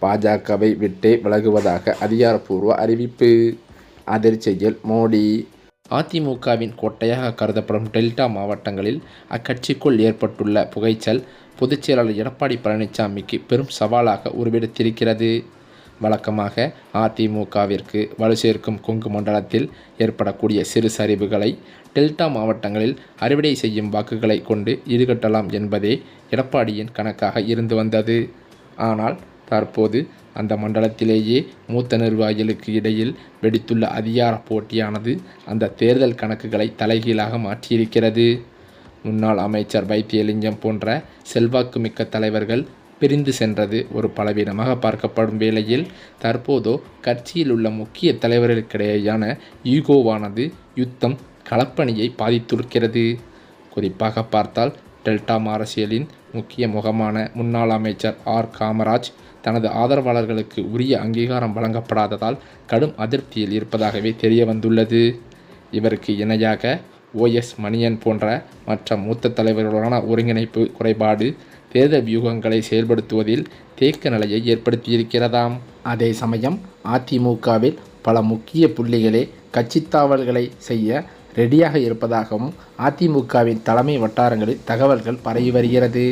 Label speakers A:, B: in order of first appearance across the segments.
A: பாஜகவை விட்டே விலகுவதாக அதிகாரப்பூர்வ அறிவிப்பு. அதிர்ச்சியில் மோடி. அதிமுகவின் கோட்டையாக கருதப்படும் டெல்டா மாவட்டங்களில் அக்கட்சிக்குள் ஏற்பட்டுள்ள புகைச்சல் பொதுச்செயலாளர் எடப்பாடி பழனிசாமிக்கு பெரும் சவாலாக உருவெடுத்திருக்கிறது. வழக்கமாக அதிமுகவிற்கு வலு சேர்க்கும் கொங்கு மண்டலத்தில் ஏற்படக்கூடிய சிறு சரிவுகளை டெல்டா மாவட்டங்களில் அறுவடை செய்யும் வாக்குகளை கொண்டு ஈடுகட்டலாம் என்பதே எடப்பாடியின் கணக்காக இருந்து வந்தது. ஆனால் தற்போது அந்த மண்டலத்திலேயே மூத்த நிர்வாகிகளுக்கு இடையில் வெடித்துள்ள அதிகார போட்டியானது அந்த தேர்தல் கணக்குகளை தலைகீழாக மாற்றியிருக்கிறது. முன்னாள் அமைச்சர் வைத்தியலிங்கம் போன்ற செல்வாக்குமிக்க தலைவர்கள் பிரிந்து சென்றது ஒரு பலவீனமாக பார்க்கப்படும் வேளையில் தற்போதோ கட்சியில் உள்ள முக்கிய தலைவர்களுக்கிடையேயான ஈகோவானது யுத்தம் களப்பணியை பாதித்திருக்கிறது. குறிப்பாக பார்த்தால் டெல்டா அரசியலின் முக்கிய முகமான முன்னாள் அமைச்சர் ஆர். காமராஜ் தனது ஆதரவாளர்களுக்கு உரிய அங்கீகாரம் வழங்கப்படாததால் கடும் அதிருப்தியில் இருப்பதாகவே தெரிய வந்துள்ளது. இவருக்கு இணையாக ஓ.எஸ். மணியன் போன்ற மற்ற மூத்த தலைவர்களுடனான ஒருங்கிணைப்பு குறைபாடு தேர்தல் வியூகங்களை செயல்படுத்துவதில் தேக்க நிலையை ஏற்படுத்தியிருக்கிறதாம். அதே சமயம் அதிமுகவில் பல முக்கிய புள்ளிகளே கட்சித்தாவல்களை செய்ய ரெடியாக இருப்பதாகவும் அதிமுகவின் தலைமை வட்டாரங்களில் தகவல்கள் பரவி வருகிறது.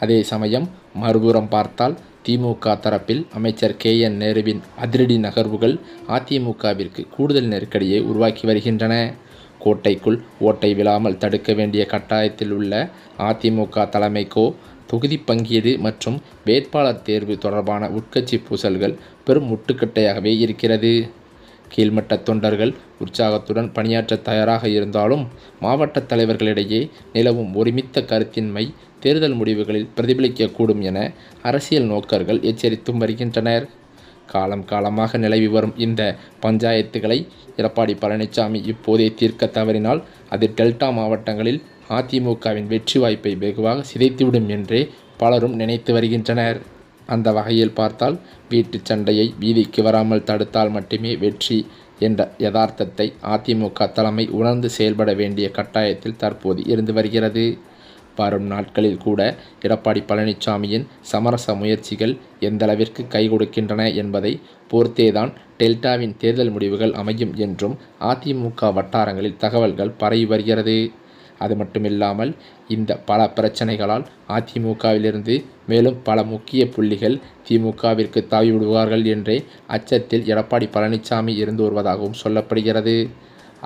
A: அதே சமயம் மறுபுறம் பார்த்தால் திமுக தரப்பில் அமைச்சர் கே.என். நேருவின் அதிரடி நகர்வுகள் அதிமுகவிற்கு கூடுதல் நெருக்கடியை உருவாக்கி வருகின்றன. கோட்டைக்குள் ஓட்டை விழாமல் தடுக்க வேண்டிய கட்டாயத்தில் உள்ள அதிமுக தலைமைக்கோ தொகுதி பங்கீடு மற்றும் வேட்பாளர் தேர்வு தொடர்பான உட்கட்சி பூசல்கள் பெரும் முட்டுக்கட்டையாகவே இருக்கிறது. கீழ்மட்ட தொண்டர்கள் உற்சாகத்துடன் பணியாற்ற தயாராக இருந்தாலும் மாவட்ட தலைவர்களிடையே நிலவும் ஒருமித்த கருத்தின்மை தேர்தல் முடிவுகளில் பிரதிபலிக்கக்கூடும் என அரசியல் நோக்கர்கள் எச்சரித்தும் வருகின்றனர். காலமாக நிலவி வரும் இந்த பஞ்சாயத்துகளை எடப்பாடி பழனிசாமி இப்போதே தீர்க்க தவறினால் அது டெல்டா மாவட்டங்களில் அதிமுகவின் வெற்றி வாய்ப்பை வெகுவாக சிதைத்துவிடும் என்றே பலரும் நினைத்து வருகின்றனர். அந்த வகையில் பார்த்தால் வீட்டு சண்டையை வீதிக்கு வராமல் தடுத்தால் மட்டுமே வெற்றி என்ற யதார்த்தத்தை அதிமுக தலைமை உணர்ந்து செயல்பட வேண்டிய கட்டாயத்தில் தற்போது இருந்து வருகிறது. வரும் நாட்களில் கூட எடப்பாடி பழனிசாமியின் சமரச முயற்சிகள் எந்தளவிற்கு கை கொடுக்கின்றன என்பதை பொறுத்தேதான் டெல்டாவின் தேர்தல் முடிவுகள் அமையும் என்றும் அதிமுக வட்டாரங்களில் தகவல்கள் பரவி வருகிறது. அது மட்டுமில்லாமல் இந்த பல பிரச்சனைகளால் அதிமுகவிலிருந்து மேலும் பல முக்கிய புள்ளிகள் திமுகவிற்கு தாவிவிடுவார்கள் என்றே அச்சத்தில் எடப்பாடி பழனிசாமி இருந்து வருவதாகவும் சொல்லப்படுகிறது.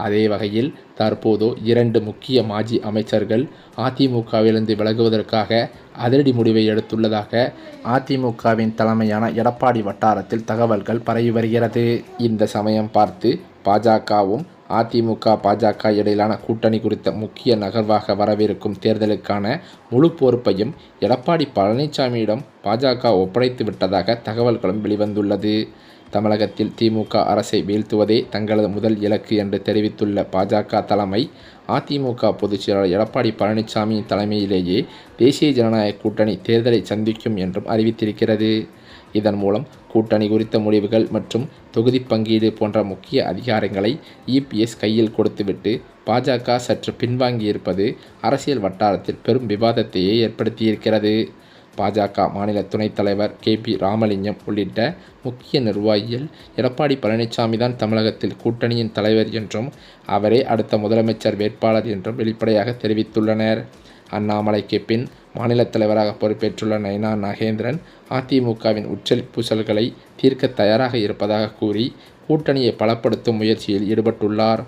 A: அதே வகையில் தற்போது 2 முக்கிய மாஜி அமைச்சர்கள் அதிமுகவிலிருந்து விலகுவதற்காக அதிரடி முடிவை எடுத்துள்ளதாக அதிமுகவின் தலைமையான எடப்பாடி வட்டாரத்தில் தகவல்கள் பரவி வருகிறது. இந்த சமயம் பார்த்து பாஜகவும் அதிமுக-பாஜக இடையிலான கூட்டணி குறித்த முக்கிய நகர்வாக வரவிருக்கும் தேர்தலுக்கான முழு பொறுப்பையும் எடப்பாடி பழனிசாமியிடம் பாஜக ஒப்படைத்து விட்டதாக தகவல்களும் வெளிவந்துள்ளது. தமிழகத்தில் திமுக அரசை வீழ்த்துவதே தங்களது முதல் இலக்கு என்று தெரிவித்துள்ள பாஜக தலைமை அதிமுக பொதுச்செயலாளர் எடப்பாடி பழனிசாமியின் தலைமையிலேயே தேசிய ஜனநாயக கூட்டணி தேர்தலை சந்திக்கும் என்றும் அறிவித்திருக்கிறது. இதன் மூலம் கூட்டணி குறித்த முடிவுகள் மற்றும் தொகுதி பங்கீடு போன்ற முக்கிய அதிகாரங்களை இபிஎஸ் கையில் கொடுத்துவிட்டு பாஜக சற்று பின்வாங்கியிருப்பது அரசியல் வட்டாரத்தில் பெரும் விவாதத்தையே ஏற்படுத்தியிருக்கிறது. பாஜக மாநில துணைத் தலைவர் கே.பி. ராமலிங்கம் உள்ளிட்ட முக்கிய நிர்வாகிகள் எடப்பாடி பழனிசாமி தான் தமிழகத்தில் கூட்டணியின் தலைவர் என்றும் அவரே அடுத்த முதலமைச்சர் வேட்பாளர் என்றும் வெளிப்படையாக தெரிவித்துள்ளனர். அண்ணாமலைக்கு பின் மாநில தலைவராக பொறுப்பேற்றுள்ள நயினா நாகேந்திரன் அதிமுகவின் உச்சல் பூசல்களை தீர்க்க தயாராக இருப்பதாக கூறி கூட்டணியை பலப்படுத்தும் முயற்சியில் ஈடுபட்டுள்ளார்.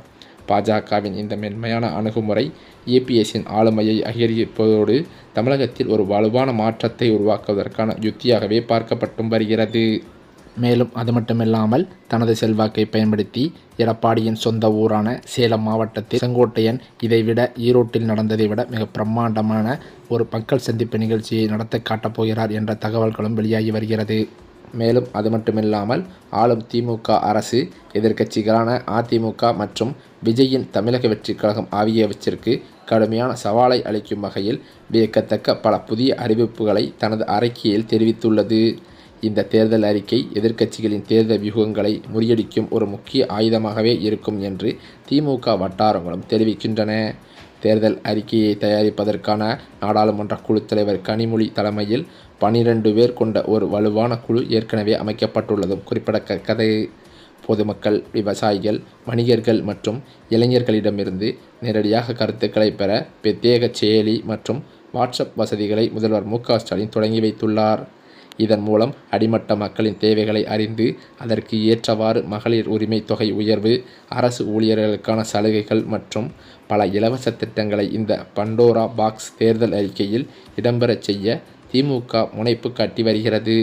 A: பாஜகவின் இந்த மென்மையான அணுகுமுறை இபிஎஸ்ஸின் ஆளுமையை அதிகரிப்பதோடு தமிழகத்தில் ஒரு வலுவான மாற்றத்தை உருவாக்குவதற்கான யுத்தியாகவே பார்க்கப்பட்டும் வருகிறது. மேலும் அது மட்டுமில்லாமல் தனது செல்வாக்கை பயன்படுத்தி எடப்பாடியின் சொந்த ஊரான சேலம் மாவட்டத்தில் செங்கோட்டையன் இதைவிட ஈரோட்டில் நடந்ததை விட மிக பிரம்மாண்டமான ஒரு மக்கள் சந்திப்பு நிகழ்ச்சியை நடத்த காட்டப்போகிறார் என்ற தகவல்களும் வெளியாகி வருகிறது. மேலும் அது மட்டுமில்லாமல் ஆளும் திமுக அரசு எதிர்க்கட்சிகளான அதிமுக மற்றும் விஜயின் தமிழக வெற்றிக் கழகம் ஆகியவற்றிற்கு கடுமையான சவாலை அளிக்கும் வகையில் வியக்கத்தக்க பல புதிய அறிவிப்புகளை தனது அறிக்கையில் தெரிவித்துள்ளது. இந்த தேர்தல் அறிக்கை எதிர்க்கட்சிகளின் தேர்தல் வியூகங்களை முறியடிக்கும் ஒரு முக்கிய ஆயுதமாகவே இருக்கும் என்று திமுக வட்டாரங்களும் தெரிவிக்கின்றன. தேர்தல் அறிக்கையை தயாரிப்பதற்கான நாடாளுமன்ற குழு தலைவர் கனிமொழி தலைமையில் 12 பேர் கொண்ட ஒரு வலுவான குழு ஏற்கனவே அமைக்கப்பட்டுள்ளதும் குறிப்பிடத்தக்கது. பொதுமக்கள், விவசாயிகள், வணிகர்கள் மற்றும் இளைஞர்களிடமிருந்து நேரடியாக கருத்துக்களை பெற பிரத்யேக செயலி மற்றும் வாட்ஸ்அப் வசதிகளை முதல்வர் மு.க.ஸ்டாலின் தொடங்கி வைத்துள்ளார். இதன் மூலம் அடிமட்ட மக்களின் தேவைகளை அறிந்து அதற்கு ஏற்றவாறு மகளிர் உரிமை தொகை உயர்வு, அரசு ஊழியர்களுக்கான சலுகைகள் மற்றும் பல இலவச திட்டங்களை இந்த பண்டோரா பாக்ஸ் தேர்தல் அறிக்கையில் இடம்பெறச் செய்ய திமுக முனைப்பு காட்டி வருகிறது.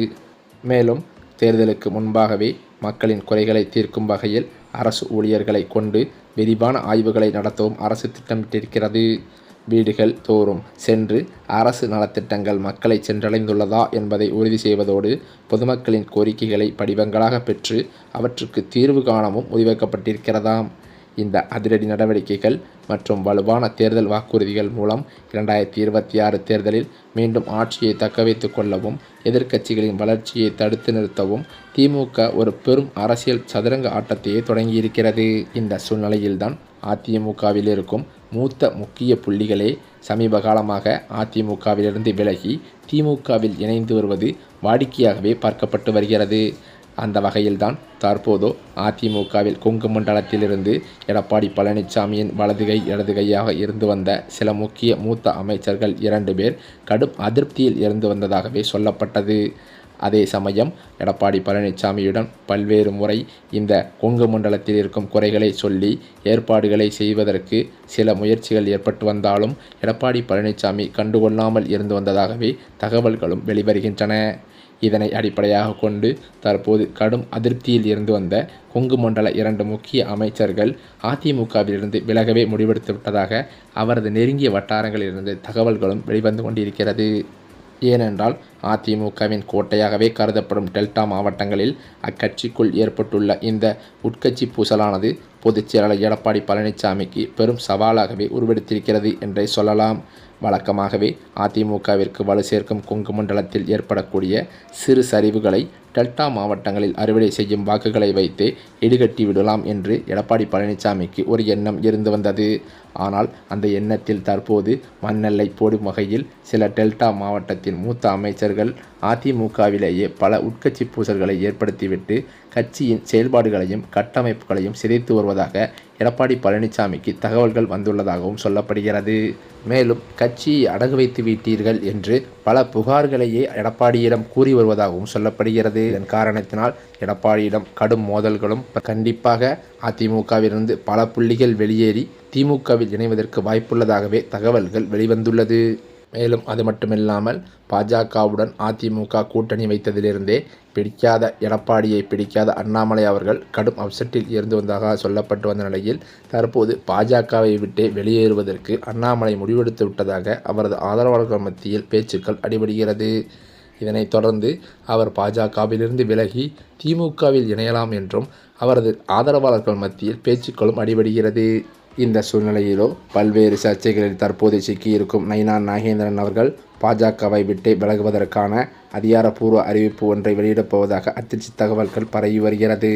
A: மேலும் தேர்தலுக்கு முன்பாகவே மக்களின் குறைகளை தீர்க்கும் வகையில் அரசு ஊழியர்களை கொண்டு விரிவான ஆய்வுகளை நடத்தவும் அரசு திட்டமிட்டிருக்கிறது. வீடுகள் தோறும் சென்று அரசு நலத்திட்டங்கள் மக்களை சென்றடைந்துள்ளதா என்பதை உறுதி செய்வதோடு பொதுமக்களின் கோரிக்கைகளை படிவங்களாக பெற்று அவற்றுக்கு தீர்வு காணவும் முடிவெடுக்கப்பட்டிருக்கிறதாம். இந்த அதிரடி நடவடிக்கைகள் மற்றும் வலுவான தேர்தல் வாக்குறுதிகள் மூலம் 2026 தேர்தலில் மீண்டும் ஆட்சியை தக்கவைத்துக் கொள்ளவும் எதிர்க்கட்சிகளின் வளர்ச்சியை தடுத்து நிறுத்தவும் திமுக ஒரு பெரும் அரசியல் சதுரங்க ஆட்டத்தையே தொடங்கியிருக்கிறது. இந்த சூழ்நிலையில்தான் அதிமுகவில் இருக்கும் மூத்த முக்கிய புள்ளிகளே சமீப காலமாக அதிமுகவிலிருந்து விலகி திமுகவில் இணைந்து வருவது வாடிக்கையாகவே பார்க்கப்பட்டு வருகிறது. அந்த வகையில்தான் தற்போது அதிமுகவில் கொங்கு மண்டலத்திலிருந்து எடப்பாடி பழனிசாமியின் வலது கை இடது கையாக இருந்து வந்த சில முக்கிய மூத்த அமைச்சர்கள் 2 பேர் கடும் அதிருப்தியில் இருந்து வந்ததாகவே சொல்லப்பட்டது. அதே சமயம் எடப்பாடி பழனிசாமியுடன் பல்வேறு முறை இந்த கொங்கு மண்டலத்தில் இருக்கும் குறைகளை சொல்லி ஏற்பாடுகளை செய்வதற்கு சில முயற்சிகள் ஏற்பட்டு வந்தாலும் எடப்பாடி பழனிசாமி கண்டுகொள்ளாமல் இருந்து வந்ததாகவே தகவல்களும் வெளிவருகின்றன. இதனை அடிப்படையாக கொண்டு தற்போது கடும் அதிருப்தியில் இருந்து வந்த கொங்கு மண்டல 2 முக்கிய அமைச்சர்கள் அதிமுகவிலிருந்து விலகவே முடிவெடுத்து விட்டதாக அவரது நெருங்கிய வட்டாரங்களிலிருந்து தகவல்களும் வெளிவந்து கொண்டிருக்கிறது. ஏனென்றால் அதிமுகவின் கோட்டையாகவே கருதப்படும் டெல்டா மாவட்டங்களில் அக்கட்சிக்குள் ஏற்பட்டுள்ள இந்த உட்கட்சி பூசலானது பொதுச் செயலாளர் எடப்பாடி பழனிசாமிக்கு பெரும் சவாலாகவே உருவெடுத்திருக்கிறது என்றே சொல்லலாம். வழக்கமாகவே அதிமுகவிற்கு வலு சேர்க்கும் கொங்கு மண்டலத்தில் ஏற்படக்கூடிய சிறு சரிவுகளை டெல்டா மாவட்டங்களில் அறுவடை செய்யும் வாக்குகளை வைத்து ஈடுகட்டி விடலாம் என்று எடப்பாடி பழனிசாமிக்கு ஒரு எண்ணம் இருந்து வந்தது. ஆனால் அந்த எண்ணத்தில் தற்போது மண்ணெல்லை போடும் வகையில் சில டெல்டா மாவட்டத்தின் மூத்த அமைச்சர்கள் அதிமுகவிலேயே பல உட்கட்சி பூசல்களை ஏற்படுத்திவிட்டு கட்சியின் செயல்பாடுகளையும் கட்டமைப்புகளையும் சிதைத்து வருவதாக எடப்பாடி பழனிசாமிக்கு தகவல்கள் வந்துள்ளதாகவும் சொல்லப்படுகிறது. மேலும் கட்சியை அடகு வைத்து விட்டீர்கள் என்று பல புகார்களையே எடப்பாடியிடம் கூறி வருவதாகவும் சொல்லப்படுகிறது. இதன் காரணத்தினால் எடப்பாடியிடம் கடும் மோதல்களும் கண்டிப்பாக அதிமுகவிலிருந்து பல புள்ளிகள் வெளியேறி திமுகவில் இணைவதற்கு வாய்ப்புள்ளதாகவே தகவல்கள் வெளிவந்துள்ளது. மேலும் அது மட்டுமில்லாமல் பாஜகவுடன் அதிமுக கூட்டணி வைத்ததிலிருந்தே பிடிக்காத எடப்பாடியை பிடிக்காத அண்ணாமலை அவர்கள் கடும் அப்செட்டில் இருந்து வந்ததாக சொல்லப்பட்டு வந்த நிலையில் தற்போது பாஜகவை விட்டே வெளியேறுவதற்கு அண்ணாமலை முடிவெடுத்து விட்டதாக அவரது ஆதரவாளர்கள் மத்தியில் பேச்சுக்கள் அடிபடுகிறது. இதனைத் தொடர்ந்து அவர் பாஜகவிலிருந்து விலகி திமுகவில் இணையலாம் என்றும் அவரது ஆதரவாளர்கள் மத்தியில் பேச்சுக்களும் அடிபடுகிறது. இந்த சூழ்நிலையிலோ பல்வேறு சர்ச்சைகளில் தற்போது சிக்கியிருக்கும் நயினா நாகேந்திரன் அவர்கள் பாஜகவை விட்டு விலகுவதற்கான அதிகாரப்பூர்வ அறிவிப்பு ஒன்றை வெளியிடப் போவதாக அதிர்ச்சி தகவல்கள் பரவி வருகிறது.